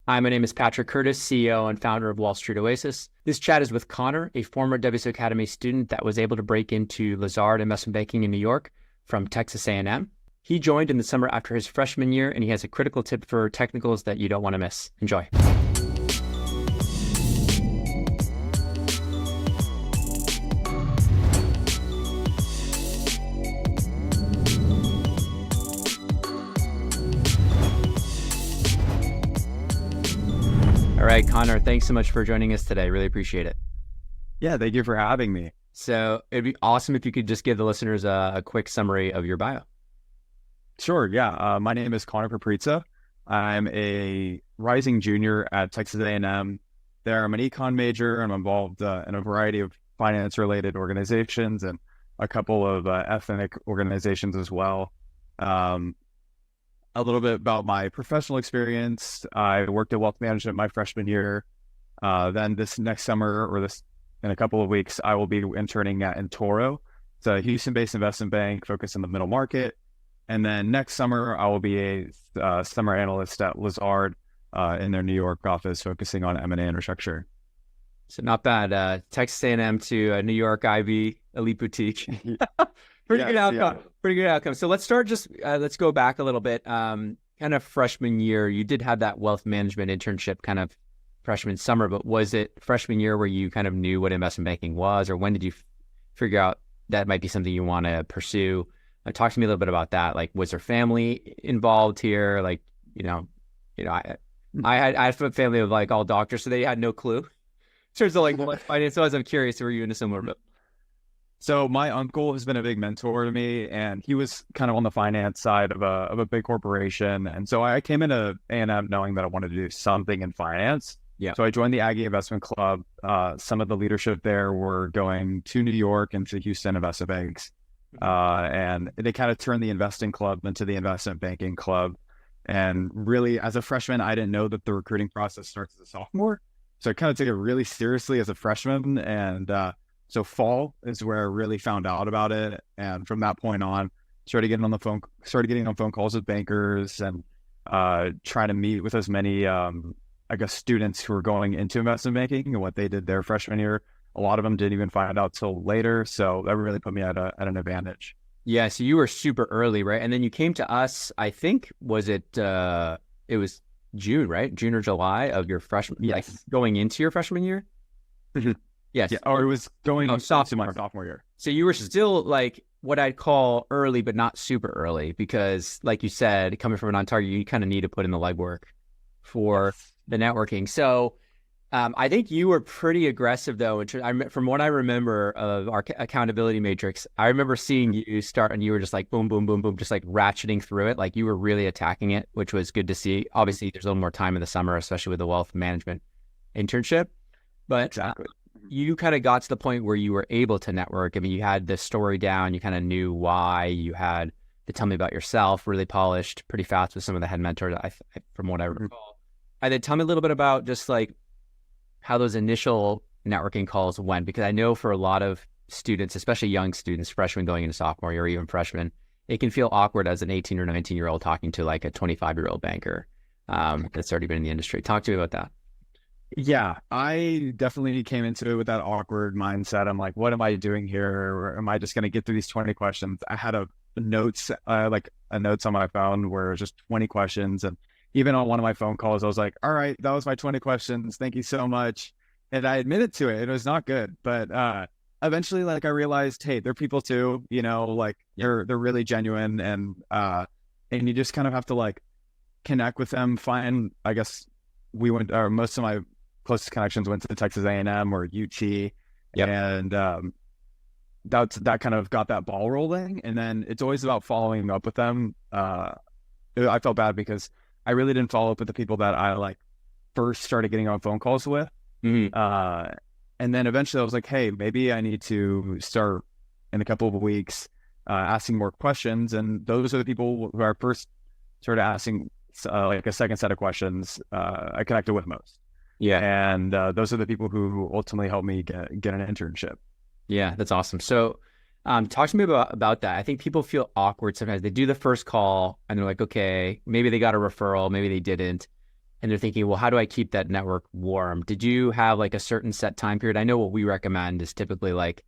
Hi, my name is 𝗵𝘃𝗃𝗀𝘀, CEO and founder of Wall Street Oasis. This chat is with Connor, a former 𝗂𝘶 Academy student that was able to break into Lazard investment banking in New York from Texas A&M. He joined in the summer after his freshman year, and he has a critical tip for technicals that you don't want to miss. Enjoy. All right, Connor, thanks so much for joining us today. Really appreciate it. Yeah, thank you for having me. So it'd be awesome if you could just give the listeners a quick summary of your bio. Sure, yeah. My name is 𝗂𝘗𝗿𝗄𝗏. I'm a rising junior at Texas A&M. There, I'm an econ major. I'm involved in a variety of finance-related organizations and a couple of ethnic organizations as well. A little bit about my professional experience. I worked at wealth management my freshman year. Then this next summer, or in a couple of weeks, I will be interning at 𝗂𝗏𝘃𝗏𝘀. It's a Houston-based investment bank focused in the middle market. And then next summer, I will be a summer analyst at Lazard in their New York office, focusing on M&A infrastructure. So not bad. Texas A&M to New York Ivy elite boutique. Pretty good outcome. Yeah. Pretty good outcome. So let's start. Let's go back a little bit. Kind of freshman year, you did have that wealth management internship kind of freshman summer, but was it freshman year where you kind of knew what investment banking was, or when did you figure out that might be something you want to pursue? Talk to me a little bit about that. Like, was there family involved here? Like, I had a family of like all doctors, so they had no clue in terms of like what finance was. I'm curious, were you in a similar boat? So my uncle has been a big mentor to me, and he was kind of on the finance side of a big corporation. And so I came into A&M knowing that I wanted to do something in finance. Yeah. So I joined the Aggie Investment Club. Some of the leadership there were going to New York and to Houston investment banks. And they kind of turned the investing club into the investment banking club. And really, as a freshman, I didn't know that the recruiting process starts as a sophomore. So I kind of took it really seriously as a freshman. And so fall is where I really found out about it. And from that point on, started getting on phone calls with bankers and trying to meet with as many, students who were going into investment banking and what they did their freshman year. A lot of them didn't even find out till later. So that really put me at an advantage. Yeah. So you were super early, right? And then you came to us, I think, it was June, right? June or July of your freshman, yes. Like going into your freshman year? Yes. Yeah, or it was going into my sophomore year. So you were still like what I'd call early, but not super early, because like you said, coming from a non-target, you kind of need to put in the legwork for the networking. So I think you were pretty aggressive, though. From what I remember of our accountability matrix, I remember seeing you start and you were just like boom, boom, boom, boom, just like ratcheting through it. Like you were really attacking it, which was good to see. Obviously, there's a little more time in the summer, especially with the wealth management internship. But exactly. You kind of got to the point where you were able to network. I mean, you had the story down. You kind of knew why. You had to tell me about yourself, really polished pretty fast with some of the head mentors, from what I recall. And then tell me a little bit about just like how those initial networking calls went, because I know for a lot of students, especially young students, freshmen going into sophomore year or even freshmen, it can feel awkward as an 18 or 19-year-old talking to like a 25-year-old banker that's already been in the industry. Talk to me about that. Yeah, I definitely came into it with that awkward mindset. I'm like, what am I doing here? Or am I just going to get through these 20 questions? I had a notes on my phone where it was just 20 questions. And even on one of my phone calls, I was like, all right, that was my 20 questions. Thank you so much. And I admitted to it. It was not good. But eventually, like, I realized, hey, they're people too, like they're really genuine. And you just kind of have to like connect with them. I guess most of my closest connections went to Texas A&M or UT. Yep. And that kind of got that ball rolling. And then it's always about following up with them. I felt bad because I really didn't follow up with the people that I like first started getting on phone calls with. Mm-hmm. And then eventually I was like, hey, maybe I need to start in a couple of weeks asking more questions. And those are the people who I first started asking like a second set of questions I connected with most. Yeah. And those are the people who ultimately helped me get an internship. Yeah, that's awesome. So talk to me about that. I think people feel awkward sometimes. They do the first call and they're like, okay, maybe they got a referral, maybe they didn't. and they're thinking, well, how do I keep that network warm? Did you have like a certain set time period? I know what we recommend is typically like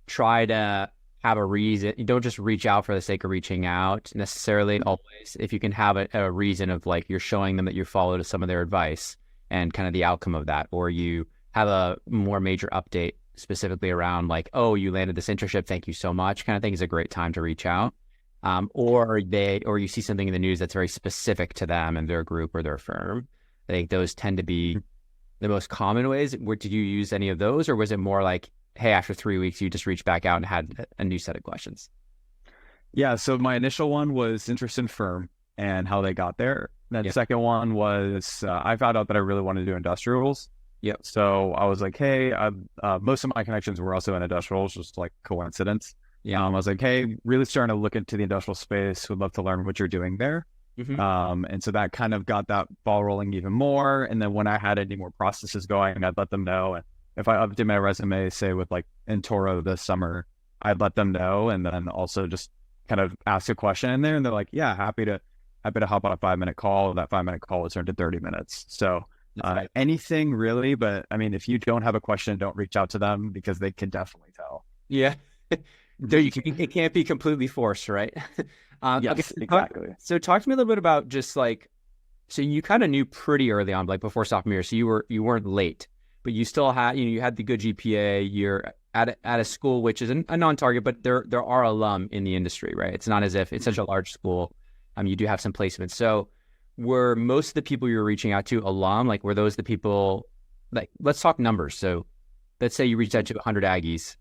try to have a reason. You don't just reach out for the sake of reaching out necessarily always. If you can have a reason of like you're showing them that you followed some of their advice and kind of the outcome of that, or you have a more major update specifically around like, oh, you landed this internship, thank you so much, kind of thing, is a great time to reach out. Or you see something in the news that's very specific to them and their group or their firm. I think those tend to be the most common ways. Did you use any of those, or was it more like, hey, after 3 weeks, you just reached back out and had a new set of questions? Yeah. So my initial one was interest in firm and how they got there. Then the second one was I found out that I really wanted to do industrials. Yep. So I was like, hey, most of my connections were also in industrials, just like coincidence. Yeah. I was like, hey, really starting to look into the industrial space. Would love to learn what you're doing there. And so that kind of got that ball rolling even more. And then when I had any more processes going, I'd let them know. And if I updated my resume, say with like 𝗀𝗍𝗄𝗏 this summer, I'd let them know. And then also just kind of ask a question in there. And they're like, yeah, happy to hop on a 5-minute call. That 5-minute call was turned to 30 minutes. So anything really. But I mean, if you don't have a question, don't reach out to them because they can definitely tell. Yeah. It can't be completely forced, right? Yes, okay, exactly. So talk to me a little bit about just like, so you kind of knew pretty early on, like before sophomore year, so you weren't late, but you still had, you had the good GPA. You're at a school which is a non-target, but there are alum in the industry, right? It's not as if it's such a large school. You do have some placements. So were most of the people you were reaching out to alum? Like, were those the people? Like, let's talk numbers. So let's say you reached out to 100 Aggies.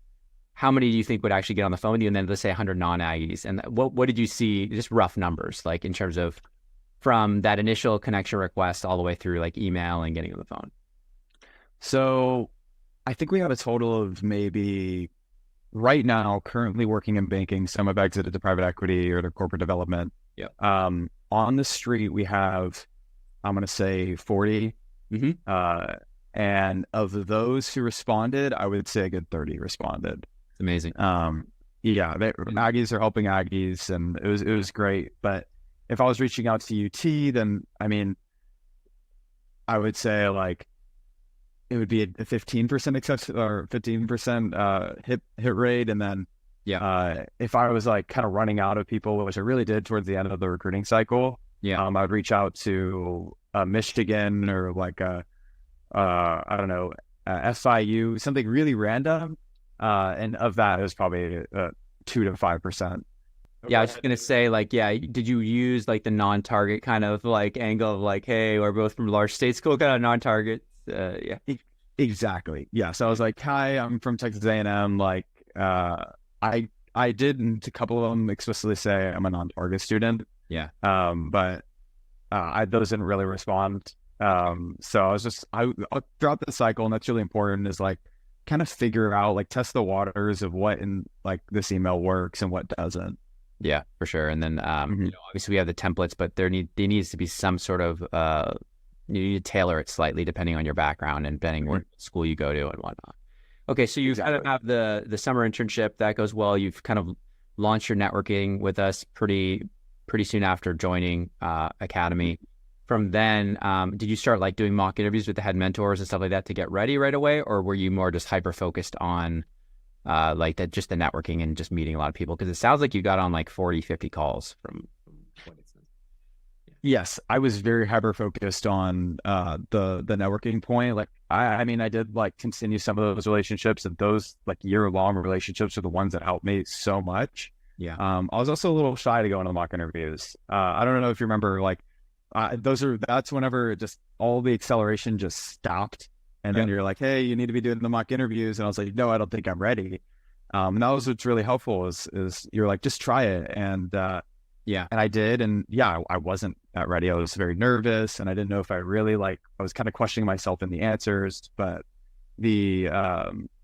How many do you think would actually get on the phone with you? And then let's say 100 non-Aggies. And what did you see, just rough numbers, like in terms of from that initial connection request all the way through like email and getting on the phone? So I think we have a total of maybe right now currently working in banking. Some have exited to private equity or to corporate development. Yeah. On the street, we have, I'm going to say 40. And of those who responded, I would say a good 30 responded. Amazing. Aggies are helping Aggies, and it was great. But if I was reaching out to UT, then I mean, I would say like it would be a 15% accept or 15% hit rate, and then if I was like kind of running out of people, which I really did towards the end of the recruiting cycle, I would reach out to Michigan or like I don't know, FIU, something really random. And of that, it was probably 2 to 5%. Yeah, I was just going to say, like, did you use like the non-target kind of like angle of like, hey, we're both from large state school, kind of non-target? Exactly. Yeah. So I was like, hi, I'm from Texas A&M. Like, I did a couple of them explicitly say I'm a non-target student. Yeah. But those didn't really respond. So I was just, throughout the cycle, and that's really important, is like kind of figure out, like test the waters of what in like this email works and what doesn't. Yeah, for sure. And then, obviously we have the templates, but there needs to be some sort of, you need to tailor it slightly depending on your background and depending what school you go to and whatnot. Okay. So you kind of have the summer internship that goes well. You've kind of launched your networking with us pretty soon after joining, Academy. From then, did you start like doing mock interviews with the head mentors and stuff like that to get ready right away? Or were you more just hyper focused on like that, just the networking and just meeting a lot of people? Because it sounds like you got on like 40, 50 calls from what it says. Yes, I was very hyper focused on the networking point. Like I mean, I did like continue some of those relationships, and those like year-long relationships are the ones that helped me so much. Yeah. I was also a little shy to go into the mock interviews. I don't know if you remember, like that's whenever just all the acceleration just stopped, and then you're like, hey, you need to be doing the mock interviews, and I was like, no, I don't think I'm ready. And that was what's really helpful is you're like, just try it, and and I did, and I wasn't that ready. I was very nervous, and I didn't know if I really I was kind of questioning myself in the answers, but the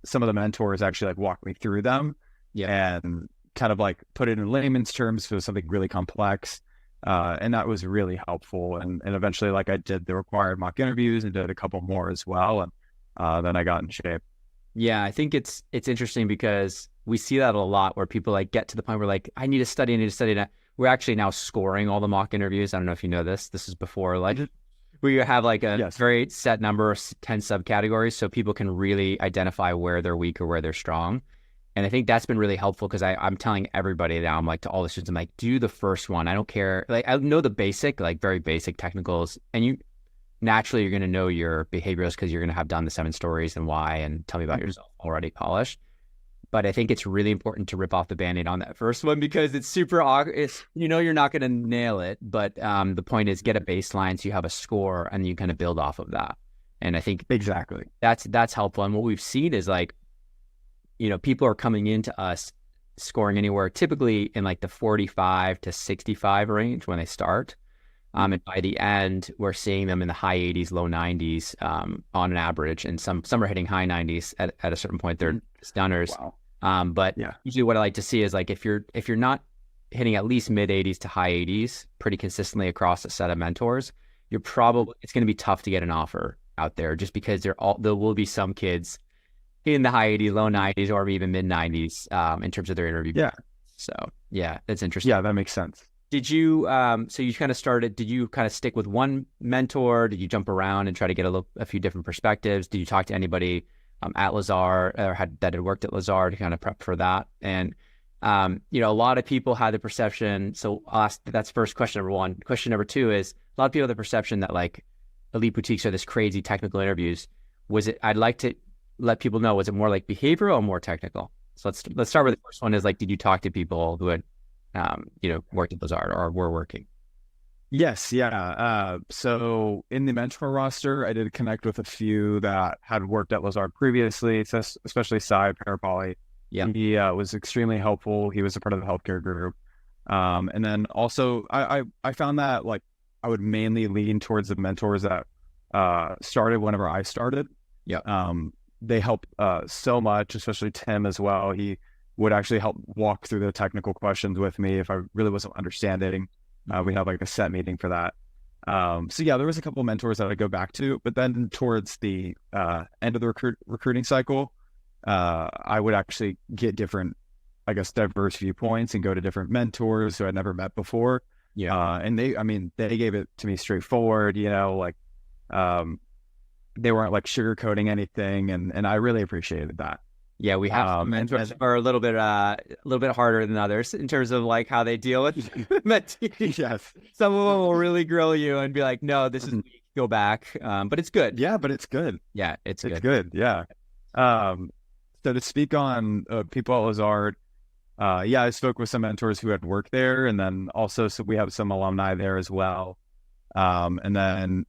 some of the mentors actually like walked me through them, and kind of like put it in layman's terms for something really complex. And that was really helpful. And eventually, like I did the required mock interviews and did a couple more as well. And then I got in shape. Yeah, I think it's interesting because we see that a lot where people like get to the point where like, I need to study. We're actually now scoring all the mock interviews. I don't know if you know this. This is before like where you have like a Yes. very set number of 10 subcategories so people can really identify where they're weak or where they're strong. And I think that's been really helpful because I'm telling everybody now, I'm like, to all the students, I'm like, do the first one. I don't care. Like, I know the basic, like very basic technicals, and you naturally you're going to know your behaviors because you're going to have done the 7 stories and why, and tell me about yourself already polished. But I think it's really important to rip off the Band-Aid on that first one because it's super awkward. It's, you're not going to nail it, but the point is get a baseline so you have a score and you kind of build off of that. And I think Exactly. that's helpful. And what we've seen is like, people are coming into us scoring anywhere typically in like the 45 to 65 range when they start. And by the end, we're seeing them in the high 80s, low 90s on an average. And some are hitting high 90s at a certain point. They're stunners. Wow. But usually what I like to see is like if you're not hitting at least mid 80s to high 80s pretty consistently across a set of mentors, it's going to be tough to get an offer out there just because there will be some kids in the high 80s, low 90s, or even mid 90s in terms of their interview. Yeah. So yeah, that's interesting. Yeah, that makes sense. Did you, so you kind of started, did you kind of stick with one mentor? Did you jump around and try to get a few different perspectives? Did you talk to anybody at Lazard or that had worked at Lazard to kind of prep for that? And, a lot of people had the perception, so that's first question number one. Question number two is, a lot of people have the perception that like elite boutiques are this crazy technical interviews. I'd like to let people know, was it more like behavioral or more technical? So let's start with the first one is like, did you talk to people who had, worked at Lazard or were working? Yes. Yeah. So in the mentor roster, I did connect with a few that had worked at Lazard previously, especially 𝗂𝗵𝗵𝗃𝗗𝗃. Yeah. He was extremely helpful. He was a part of the healthcare group. And then also I found that like I would mainly lean towards the mentors that started whenever I started. Yeah. They help so much, especially Tim as well. He would actually help walk through the technical questions with me if I really wasn't understanding. We have like a set meeting for that. So yeah, there was a couple of mentors that I go back to, but then towards the end of the recruiting cycle, I would actually get different, I guess, diverse viewpoints and go to different mentors who I'd never met before. Yeah. And they gave it to me straightforward, like they weren't like sugarcoating anything, and I really appreciated that. Yeah, we have mentors are a little bit harder than others in terms of like how they deal with mentees. Yes, some of them will really grill you and be like, "No, this is weak. Go back." But it's good. Yeah, but it's good. Yeah, it's good. It's good. Yeah. So to speak on people at Lazard, I spoke with some mentors who had worked there, and then also we have some alumni there as well. And then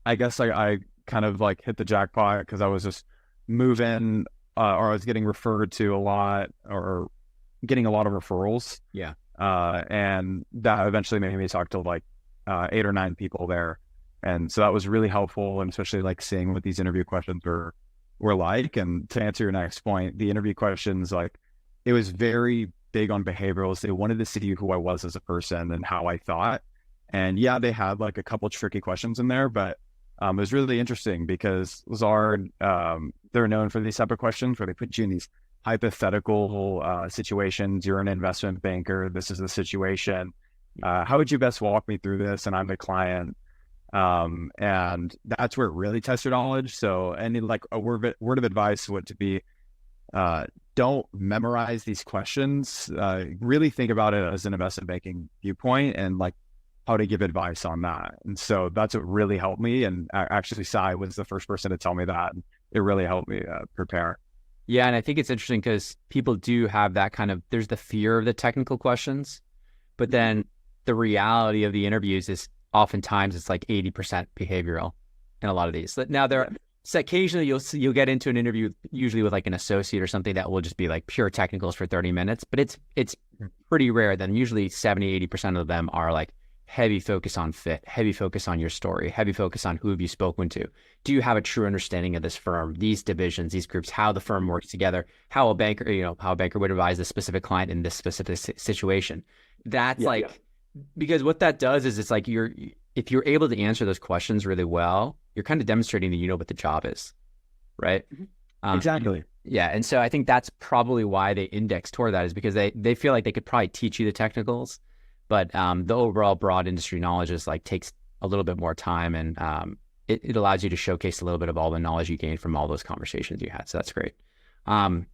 I guess I kind of like hit the jackpot because I was just moving. Or I was getting referred to a lot or getting a lot of referrals. Yeah. And that eventually made me talk to like 8 or 9 people there. And so that was really helpful, and especially like seeing what these interview questions were like. And to answer your next point, the interview questions, like it was very big on behaviorals. They wanted to see who I was as a person and how I thought. And yeah, they had like a couple tricky questions in there, but it was really interesting because Lazard, they're known for these type of questions where they put you in these hypothetical situations. You're an investment banker. This is the situation. How would you best walk me through this? And I'm the client. And that's where it really tests your knowledge. So any like a word of advice would to be, don't memorize these questions. Really think about it as an investment banking viewpoint and like how to give advice on that. And so that's what really helped me. And actually 𝗓 was the first person to tell me that. It really helped me prepare. Yeah. And I think it's interesting because people do have that kind of, there's the fear of the technical questions, but then the reality of the interviews is oftentimes it's like 80% behavioral in a lot of these. Now so occasionally you'll get into an interview usually with like an associate or something that will just be like pure technicals for 30 minutes, but it's pretty rare. Then usually 70-80% of them are like heavy focus on fit, heavy focus on your story, heavy focus on who have you spoken to. Do you have a true understanding of this firm, these divisions, these groups, how the firm works together, how a banker would advise a specific client in this specific situation? That's because what that does is it's like if you're able to answer those questions really well, you're kind of demonstrating that you know what the job is, right? Exactly. Yeah. And so I think that's probably why they index toward that, is because they feel like they could probably teach you the technicals, but the overall broad industry knowledge is like takes a little bit more time, and it allows you to showcase a little bit of all the knowledge you gained from all those conversations you had. So that's great.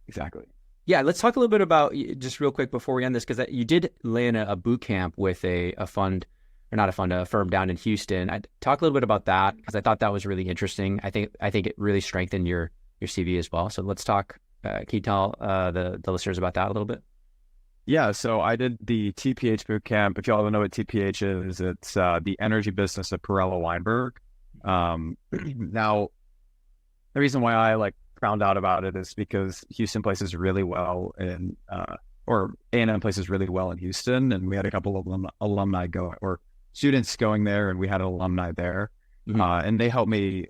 Exactly. Yeah, let's talk a little bit about, just real quick before we end this, because you did land a boot camp with a fund, or not a fund, a firm down in Houston. I'd talk a little bit about that, because I thought that was really interesting. I think it really strengthened your CV as well. So let's talk. Can you tell the listeners about that a little bit? Yeah, so I did the TPH boot camp. If y'all don't know what TPH is, it's the energy business of 𝗵𝘃𝗻𝗿. Now, the reason why I found out about it is because Houston places really well in, or A&M places really well in Houston, and we had a couple of alumni go, or students going there, and we had an alumni there, and they helped me.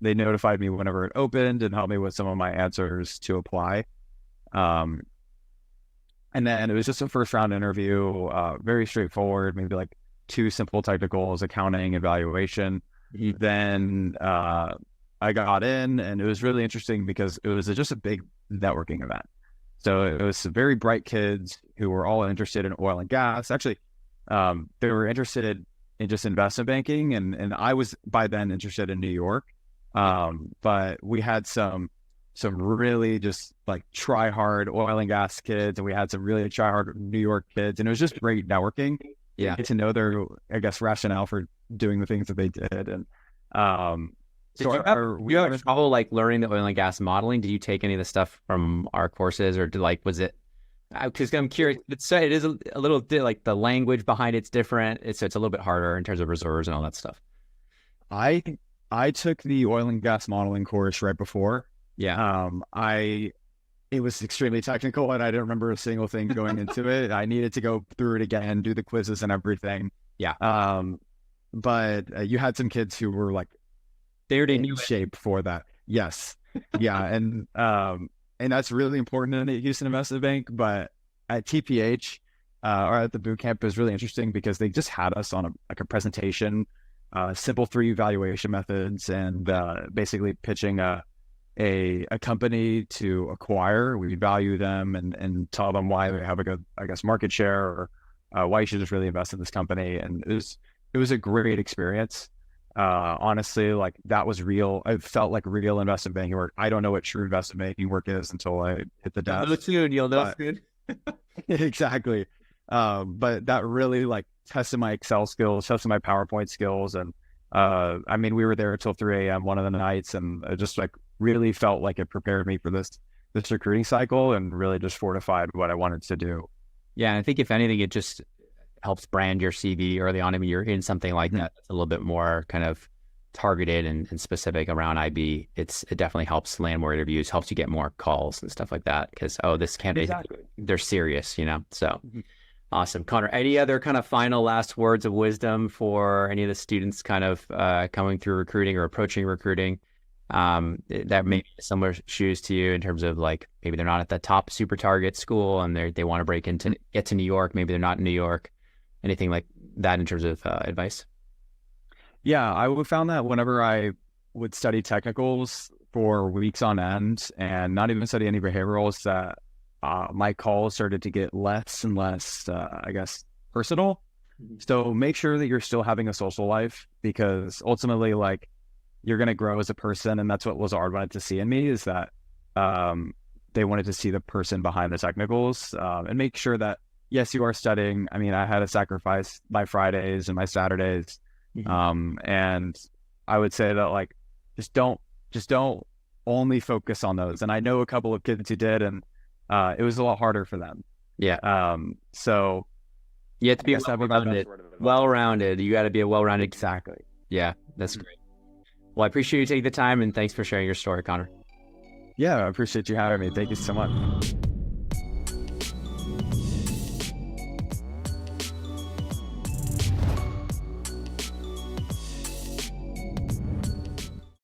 They notified me whenever it opened and helped me with some of my answers to apply. And then it was just a first round interview, very straightforward, maybe 2 simple technicals, accounting, evaluation. Then I got in, and it was really interesting because it was just a big networking event. So it was some very bright kids who were all interested in oil and gas. Actually, they were interested in just investment banking, and I was by then interested in New York. But we had some really just try hard oil and gas kids, and we had some really try hard New York kids, and it was just great networking. Yeah, get to know their, I guess, rationale for doing the things that they did. And did you have trouble learning the oil and gas modeling? Did you take any of the stuff from our courses, or was it? Because I'm curious. It is a little the language behind it's different. It's a little bit harder in terms of reserves and all that stuff. I took the oil and gas modeling course right before. Yeah. It was extremely technical, and I didn't remember a single thing going into it. I needed to go through it again, do the quizzes and everything. Yeah. But you had some kids who were they already in knew shape for that. Yes. Yeah. And that's really important in Houston Investment Bank. But at TPH, or at the boot camp, it was really interesting because they just had us on a presentation, simple 3 evaluation methods, and basically pitching a company to acquire. We value them and tell them why they have a good, I guess, market share, or why you should just really invest in this company. And it was a great experience. Honestly, that was real. It felt like real investment banking work. I don't know what true investment banking work is until I hit the desk. You'll know soon. Exactly. But that really tested my Excel skills, tested my PowerPoint skills. And I mean, we were there until 3 a.m. one of the nights, and it just really felt like it prepared me for this recruiting cycle, and really just fortified what I wanted to do. Yeah, and I think if anything, it just helps brand your CV early on. I mean, you're in something like that that's a little bit more kind of targeted and specific around IB. It definitely helps land more interviews, helps you get more calls and stuff like that, because this candidate, they're serious, So awesome. Connor, any other kind of final last words of wisdom for any of the students kind of coming through recruiting or approaching recruiting, that may be similar shoes to you in terms of maybe they're not at the top super target school and they want to break into, get to New York, maybe they're not in New York, anything like that in terms of advice? Yeah, I found that whenever I would study technicals for weeks on end and not even study any behaviorals, that my calls started to get less and less, I guess, personal. So make sure that you're still having a social life, because ultimately, you're going to grow as a person. And that's what Lazard wanted to see in me, is that they wanted to see the person behind the technicals, and make sure that, yes, you are studying. I mean, I had to sacrifice my Fridays and my Saturdays. And I would say that just don't only focus on those. And I know a couple of kids who did, and it was a lot harder for them. Yeah. So you have to be well-rounded. You got to be a well-rounded. Exactly. Yeah, that's great. Well, I appreciate you taking the time, and thanks for sharing your story, Connor. Yeah, I appreciate you having me. Thank you so much.